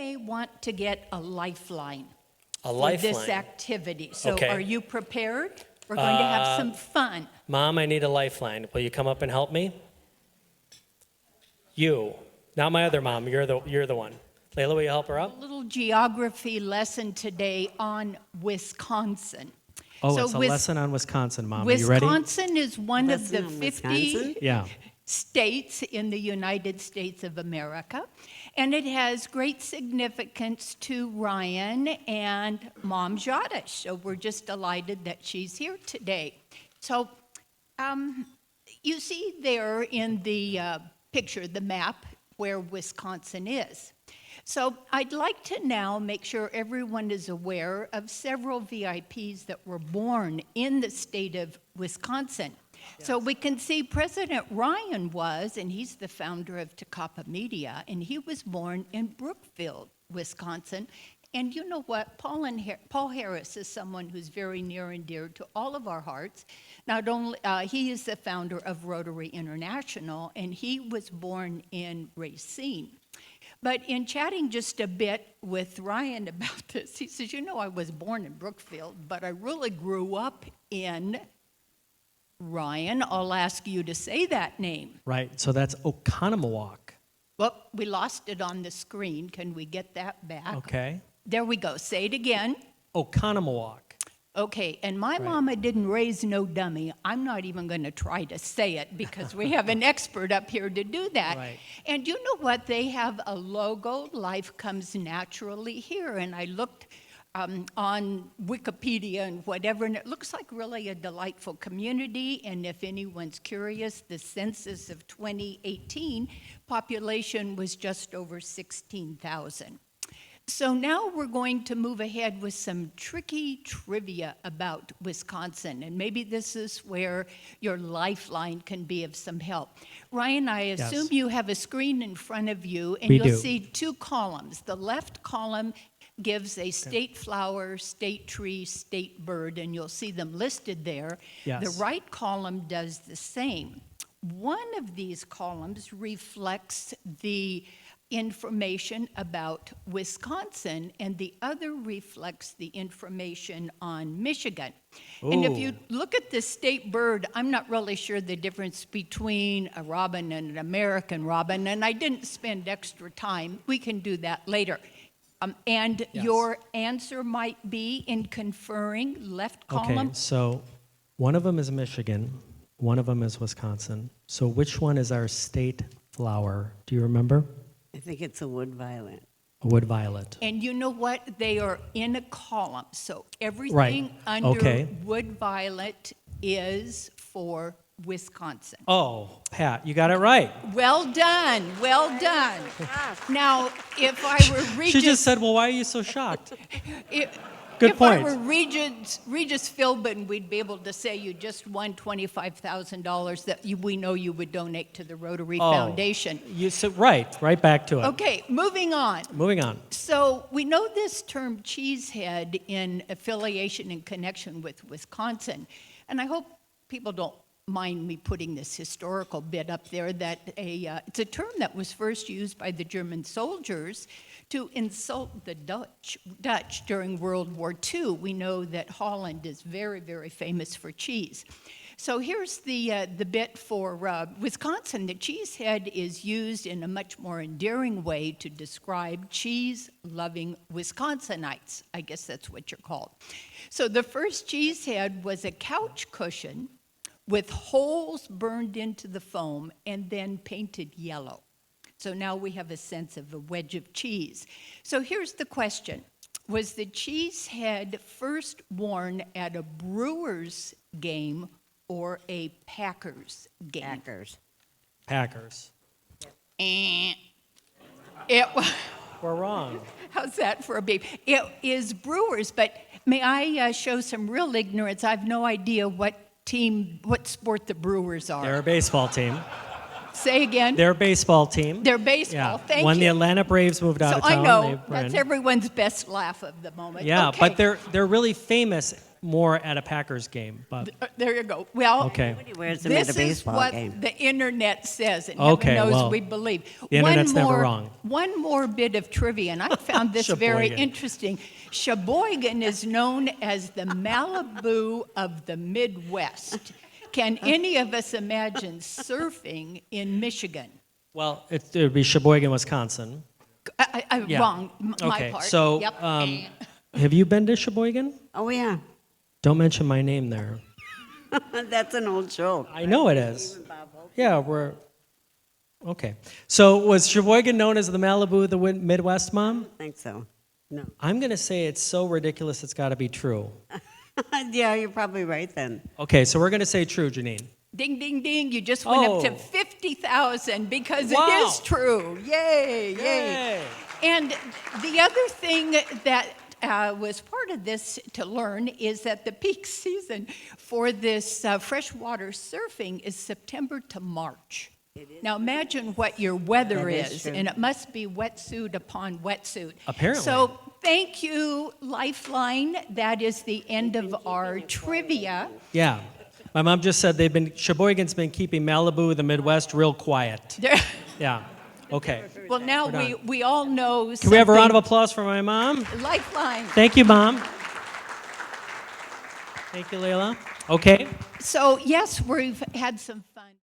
may want to get a lifeline A for lifeline. this activity. So Okay. are you prepared? We're going to have some fun. Mom, I need a lifeline. Will you come up and help me? You. Not my other mom. You're the one. Layla, will you help her A out? little geography lesson today on Wisconsin. Oh, So it's a lesson on Wisconsin, Mom. Are you ready? Wisconsin is one of the Lesson on 50 Wisconsin? Yeah. states in the United States of America, and it has great significance to Ryan and Mom Dziadosz. So we're just delighted that she's here today. So you see there in the picture, the map, where Wisconsin is. So I'd like to now make sure everyone is aware of several VIPs that were born in the state of Wisconsin. Yes. So we can see President Ryan was, and he's the founder of Takapa Media, and he was born in Brookfield, Wisconsin. And you know what? Paul Harris is someone who's very near and dear to all of our hearts. Not only, he is the founder of Rotary International, and he was born in Racine. But in chatting just a bit with Ryan about this, he says, you know, I was born in Brookfield, but I really grew up in Ryan. I'll ask you to say that name. Right. So that's Oconomowoc. Well, we lost it on the screen. Can we get that back? Okay. There we go. Say it again. Oconomowoc. Okay, and my mama didn't raise no dummy. I'm not even going to try to say it because we have an expert up here to do that. Right. And you know what? They have a logo, Life Comes Naturally Here. And I looked on Wikipedia and whatever, and it looks like really a delightful community. And if anyone's curious, the census of 2018 population was just over 16,000. So now we're going to move ahead with some tricky trivia about Wisconsin, and maybe this is where your lifeline can be of some help. Ryan, I assume you have a screen in front of you, and you'll see two columns. The left column gives a state flower, state tree, state bird, and you'll see them listed there. Yes. The right column does the same. One of these columns reflects the information about Wisconsin, and the other reflects the information on Michigan. Ooh. And if you look at the state bird, I'm not really sure the difference between a robin and an American robin, and I didn't spend extra time. We can do that later. And your answer might be in conferring left column. Okay, so one of them is Michigan, one of them is Wisconsin. So which one is our state flower? Do you remember? I think it's a wood violet. A wood violet. And you know what? They are in a column. So everything under wood violet is for Wisconsin. Oh, Pat, you got it right. Well done. Well done. Now, if I were Regis... She just said, well, why are you so shocked? Good point. If I were Regis Philbin, we'd be able to say you just won $25,000 that we know you would donate to the Rotary Foundation. Right back to it. Okay, moving on. Moving on. So we know this term cheesehead in affiliation and connection with Wisconsin, and I hope people don't mind me putting this historical bit up there, that it's a term that was first used by the German soldiers to insult the Dutch during World War II. We know that Holland is very, very famous for cheese. So here's the bit for Wisconsin. The cheesehead is used in a much more endearing way to describe cheese-loving Wisconsinites. I guess that's what you're called. So the first cheesehead was a couch cushion with holes burned into the foam and then painted yellow. So now we have a sense of a wedge of cheese. So here's the question. Was the cheesehead first worn at a Brewers game or a Packers game? Packers. We're wrong. How's that for a baby? It is Brewers, but may I show some real ignorance? I have no idea what sport the Brewers are. They're a baseball team. Say again? They're a baseball team. They're baseball, thank you. When the Atlanta Braves moved out of town. So I know, that's everyone's best laugh of the moment. Yeah, okay. but they're really famous more at a Packers game, but There you go. Well, okay. Nobody wears them at a this is baseball what game. the internet says, and Okay, heaven knows well, we believe. the internet's never wrong. One more bit of trivia, and I found this very Sheboygan. interesting. Sheboygan is known as the Malibu of the Midwest. Can any of us imagine surfing in Michigan? Well, it would be Sheboygan, Wisconsin. Yeah. Wrong, my Okay, part. so Yep. have you been to Sheboygan? Oh, yeah. Don't mention my name there. That's an old joke. I know it is. Yeah, we're okay. So was Sheboygan known as the Malibu of the Midwest, Mom? I think so. No. I'm going to say it's so ridiculous it's got to be true. Yeah, you're probably right then. Okay, so we're going to say true, Janine. Ding, ding, ding. You just went up to Oh. 50,000 because Wow. it is true. Yay, yay. Yay. And the other thing that was part of this to learn is that the peak season for this freshwater surfing is September to March. Now imagine what your weather That is is, true. and it must be wetsuit upon wetsuit. Apparently. So thank you, Lifeline. That is the end of our trivia. Yeah. My mom just said Sheboygan's been keeping Malibu of the Midwest real quiet. Yeah. Okay. Well, now We're we all know. Can we have a round of something- applause for my mom? Lifeline. Thank you, Mom. Thank you, Layla. Okay. So yes, we've had some fun.